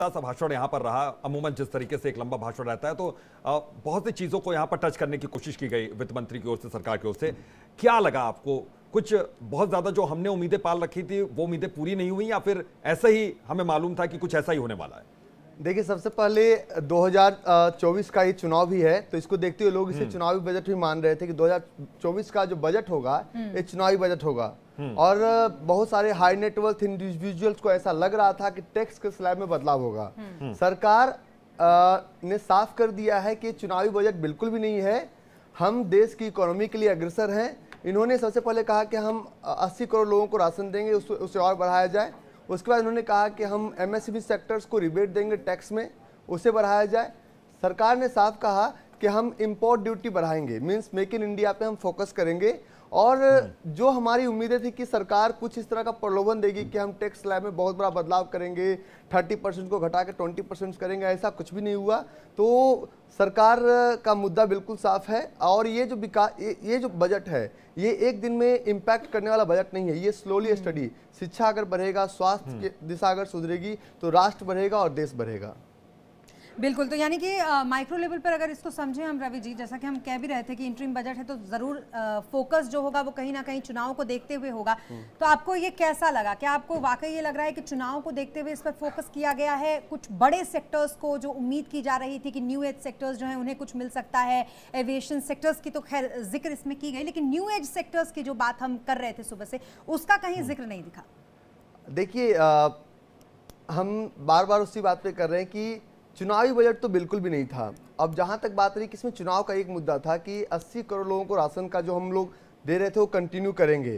सा भाषण यहाँ पर रहा। अमूमन जिस तरीके से एक लंबा भाषण रहता है तो बहुत सी चीजों को यहाँ पर टच करने की कोशिश की गई वित्त मंत्री की ओर से, सरकार की ओर से। क्या लगा आपको? कुछ बहुत ज्यादा जो हमने उम्मीदें पाल रखी थी वो उम्मीदें पूरी नहीं हुई, या फिर ऐसा ही हमें मालूम था कि कुछ ऐसा ही होने वाला है? देखिए, सबसे पहले 2024 का ये चुनाव भी है, तो इसको देखते हुए लोग इसे चुनावी बजट भी मान रहे थे कि 2024 का जो बजट होगा ये चुनावी बजट होगा। और बहुत सारे हाई नेटवर्थ इंडिविजुअल्स को ऐसा लग रहा था कि टैक्स के स्लैब में बदलाव होगा। सरकार ने साफ कर दिया है कि चुनावी बजट बिल्कुल भी नहीं है, हम देश की इकोनॉमी के लिए अग्रसर हैं। इन्होंने सबसे पहले कहा कि हम 80 करोड़ लोगों को राशन देंगे, उसे और बढ़ाया जाए। उसके बाद उन्होंने कहा कि हम एमएसएमई सेक्टर्स को रिबेट देंगे टैक्स में, उसे बढ़ाया जाए। सरकार ने साफ कहा कि हम इंपोर्ट ड्यूटी बढ़ाएंगे, मींस मेक इन इंडिया पे हम फोकस करेंगे। और जो हमारी उम्मीदें थी कि सरकार कुछ इस तरह का प्रलोभन देगी कि हम टैक्स स्लैब में बहुत बड़ा बदलाव करेंगे, 30% को घटा के 20% करेंगे, ऐसा कुछ भी नहीं हुआ। तो सरकार का मुद्दा बिल्कुल साफ है। और ये जो बजट है ये एक दिन में इम्पैक्ट करने वाला बजट नहीं है, ये स्लोली स्टडी। शिक्षा अगर बढ़ेगा, स्वास्थ्य की दिशा अगर सुधरेगी तो राष्ट्र बढ़ेगा और देश बढ़ेगा। बिल्कुल। तो यानी कि माइक्रो लेवल पर अगर इसको समझें हम रवि जी, जैसा कि हम कह भी रहे थे कि इंटरिम बजट है तो जरूर फोकस जो होगा वो कहीं ना कहीं चुनाव को देखते हुए होगा। तो आपको ये कैसा लगा? क्या आपको वाकई ये लग रहा है कि चुनाव को देखते हुए इस पर फोकस किया गया है? कुछ बड़े सेक्टर्स को जो उम्मीद की जा रही थी कि न्यू एज सेक्टर्स जो है उन्हें कुछ मिल सकता है, एविएशन सेक्टर्स की तो खैर जिक्र इसमें की गई, लेकिन न्यू एज सेक्टर्स की जो बात हम कर रहे थे सुबह से उसका कहीं जिक्र नहीं दिखा। देखिए, हम बार बार उसी बात पे कर रहे हैं कि चुनावी बजट तो बिल्कुल भी नहीं था। अब जहां तक बात रही कि इसमें चुनाव का एक मुद्दा था कि 80 करोड़ लोगों को राशन का जो हम लोग दे रहे थे वो कंटिन्यू करेंगे।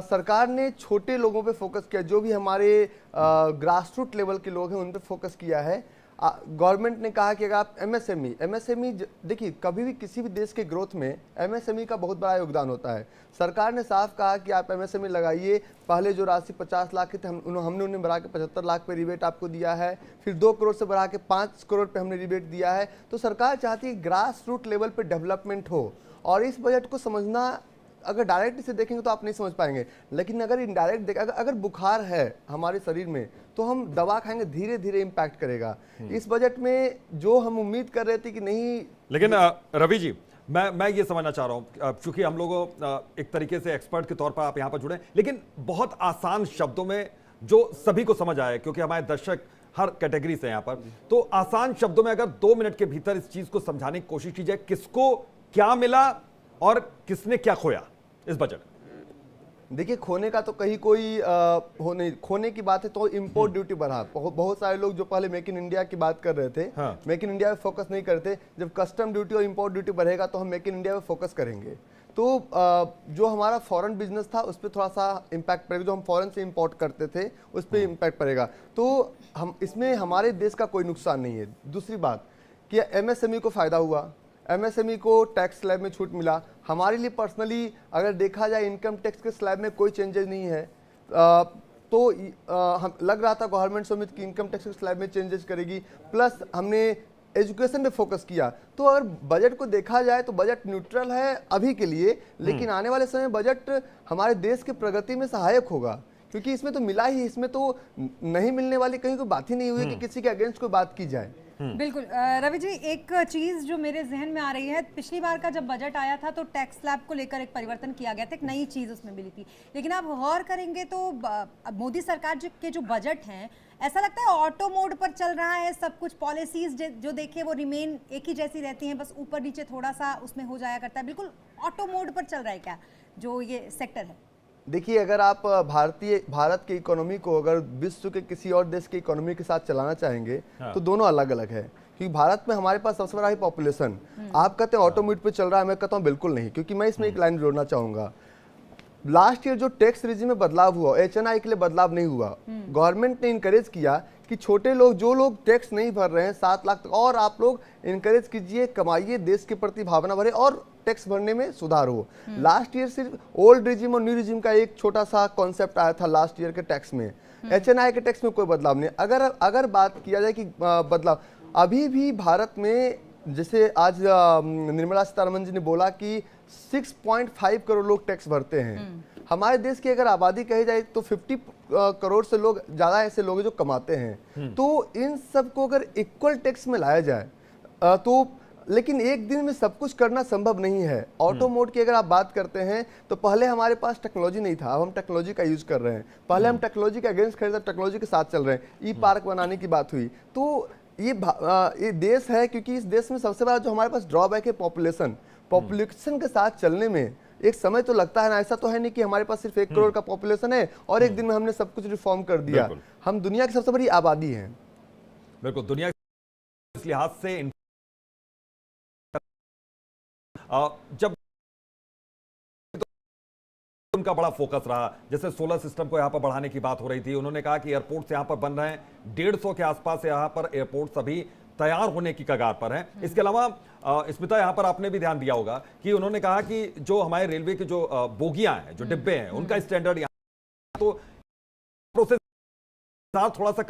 सरकार ने छोटे लोगों पे फोकस किया, जो भी हमारे ग्रास रूट लेवल के लोग हैं उन पे फोकस किया है। गवर्नमेंट ने कहा कि अगर आप एमएसएमई देखिए, कभी भी किसी भी देश के ग्रोथ में एमएसएमई का बहुत बड़ा योगदान होता है। सरकार ने साफ कहा कि आप एमएसएमई लगाइए। पहले जो राशि 50 लाख की थी हमने उन्हें बढ़ा के 75 लाख पे रिबेट आपको दिया है, फिर 2 करोड़ से बढ़ा के 5 करोड़ पे हमने रिबेट दिया है। तो सरकार चाहती है ग्रास रूट लेवल पे डेवलपमेंट हो। और इस बजट को समझना, अगर डायरेक्ट इसे देखेंगे तो आप नहीं समझ पाएंगे, लेकिन अगर इनडायरेक्ट देखें, अगर बुखार है हमारे शरीर में तो हम दवा खाएंगे, धीरे धीरे इम्पैक्ट करेगा। इस बजट में जो हम उम्मीद कर रहे थे कि नहीं। लेकिन रवि जी, मैं ये समझना चाह रहा हूं, क्योंकि हम लोगों एक तरीके से एक्सपर्ट के तौर पर आप यहां पर जुड़े, लेकिन बहुत आसान शब्दों में जो सभी को समझ आए, क्योंकि हमारे दर्शक हर कैटेगरी से यहाँ पर, तो आसान शब्दों में अगर 2 मिनट के भीतर इस चीज को समझाने की कोशिश की जाए, किसको क्या मिला और किसने क्या खोया इस बजट? देखिए, खोने का तो कहीं कोई हो नहीं। खोने की बात है तो इंपोर्ट ड्यूटी बढ़ा। बहुत सारे लोग जो पहले मेक इन इंडिया की बात कर रहे थे, मेक इन इंडिया पे फोकस नहीं करते। जब कस्टम ड्यूटी और इंपोर्ट ड्यूटी बढ़ेगा तो हम मेक इन इंडिया पे फोकस करेंगे। तो जो हमारा फॉरेन बिजनेस था उस पर थोड़ा सा इम्पैक्ट पड़ेगा, जो हम फॉरेन से इंपोर्ट करते थे उस पर इम्पैक्ट पड़ेगा। तो हम इसमें हमारे देश का कोई नुकसान नहीं है। दूसरी बात कि एमएसएमई को फायदा हुआ, एमएसएमई को टैक्स स्लैब में छूट मिला। हमारे लिए पर्सनली अगर देखा जाए इनकम टैक्स के स्लैब में कोई चेंजेस नहीं है। तो हम लग रहा था गवर्नमेंट समित की इनकम टैक्स के स्लैब में चेंजेस करेगी। प्लस हमने एजुकेशन पे फोकस किया। तो अगर बजट को देखा जाए तो बजट न्यूट्रल है अभी के लिए, लेकिन आने वाले समय बजट हमारे देश की प्रगति में सहायक होगा, क्योंकि इसमें तो मिला ही, इसमें तो नहीं मिलने वाली कहीं कोई बात ही नहीं हुई कि किसी के अगेंस्ट कोई बात की जाए। बिल्कुल। रवि जी, एक चीज जो मेरे जहन में आ रही है, पिछली बार का जब बजट आया था तो टैक्स स्लैब को लेकर एक परिवर्तन किया गया था, एक नई चीज उसमें मिली थी। लेकिन आप गौर करेंगे तो मोदी सरकार के जो बजट हैं, ऐसा लगता है ऑटो मोड पर चल रहा है सब कुछ। पॉलिसीज जो देखिए वो रिमेन एक ही जैसी रहती हैं, बस ऊपर नीचे थोड़ा सा उसमें हो जाया करता है। बिल्कुल ऑटो मोड पर चल रहा है क्या जो ये सेक्टर है? देखिए, अगर आप भारत की इकोनॉमी को अगर विश्व के किसी और देश की इकोनॉमी के साथ चलाना चाहेंगे तो दोनों अलग अलग है। क्योंकि भारत में हमारे पास सबसे बड़ा ही पॉपुलेशन। आप कहते हैं ऑटो मोड पे चल रहा है, मैं कहता हूँ बिल्कुल नहीं। क्योंकि मैं इसमें एक लाइन जोड़ना चाहूंगा। लास्ट ईयर जो टैक्स रिजीम में बदलाव हुआ, एचएनआई के लिए बदलाव नहीं हुआ। गवर्नमेंट ने इनकरेज किया कि छोटे लोग, जो लोग टैक्स नहीं भर रहे हैं 7 लाख तक, और आप लोग इनकरेज कीजिए, कमाइए, देश के प्रति भावना बढ़े और टैक्स भरने में सुधार हो। लास्ट ईयर सिर्फ ओल्ड रिजीम और न्यू रिजीम का एक छोटा सा कॉन्सेप्ट आया था लास्ट ईयर के टैक्स में। एचएनआई के टैक्स में कोई बदलाव नहीं। अगर बात किया जाए कि बदलाव, अभी भी भारत में, जैसे आज निर्मला सीतारमण जी ने बोला कि 6.5 करोड़ लोग टैक्स भरते हैं। हमारे देश की अगर आबादी कही जाए तो करोड़ से लोग ज्यादा ऐसे लोग हैं जो कमाते हैं। तो इन सबको अगर इक्वल टैक्स में लाया जाए तो, लेकिन एक दिन में सब कुछ करना संभव नहीं है। ऑटो मोड की अगर आप बात करते हैं तो पहले हमारे पास टेक्नोलॉजी नहीं था, अब हम टेक्नोलॉजी का यूज कर रहे हैं। पहले हम टेक्नोलॉजी के अगेंस्ट खड़े थे, टेक्नोलॉजी के साथ चल रहे हैं। ई पार्क बनाने की बात हुई, तो ये देश है, क्योंकि इस देश में सबसे बड़ा जो हमारे पास ड्रॉबैक है पॉपुलेशन के साथ चलने में एक समय तो लगता है ना। ऐसा तो है नहीं कि हमारे पास सिर्फ 1 करोड़ का पॉपुलेशन है और एक दिन में हमने सब कुछ रिफॉर्म कर दिया। हम दुनिया की सबसे बड़ी आबादी है। बिल्कुल, दुनिया इस लिहाज से जब उनका बड़ा फोकस रहा, जैसे सोलर सिस्टम को यहां पर बढ़ाने की बात हो रही थी, उन्होंने कहा कि एयरपोर्ट्स यहां पर बन रहे हैं, 150 के आसपास यहां पर एयरपोर्ट्स अभी तैयार होने की कगार पर हैं। इसके अलावा स्मिता, यहां पर आपने भी ध्यान दिया होगा कि उन्होंने कहा कि जो हमारे रेलवे के जो बोगियां हैं, जो डिब्बे हैं, उनका स्टैंडर्ड यहां तो प्रोसेस थोड़ा सा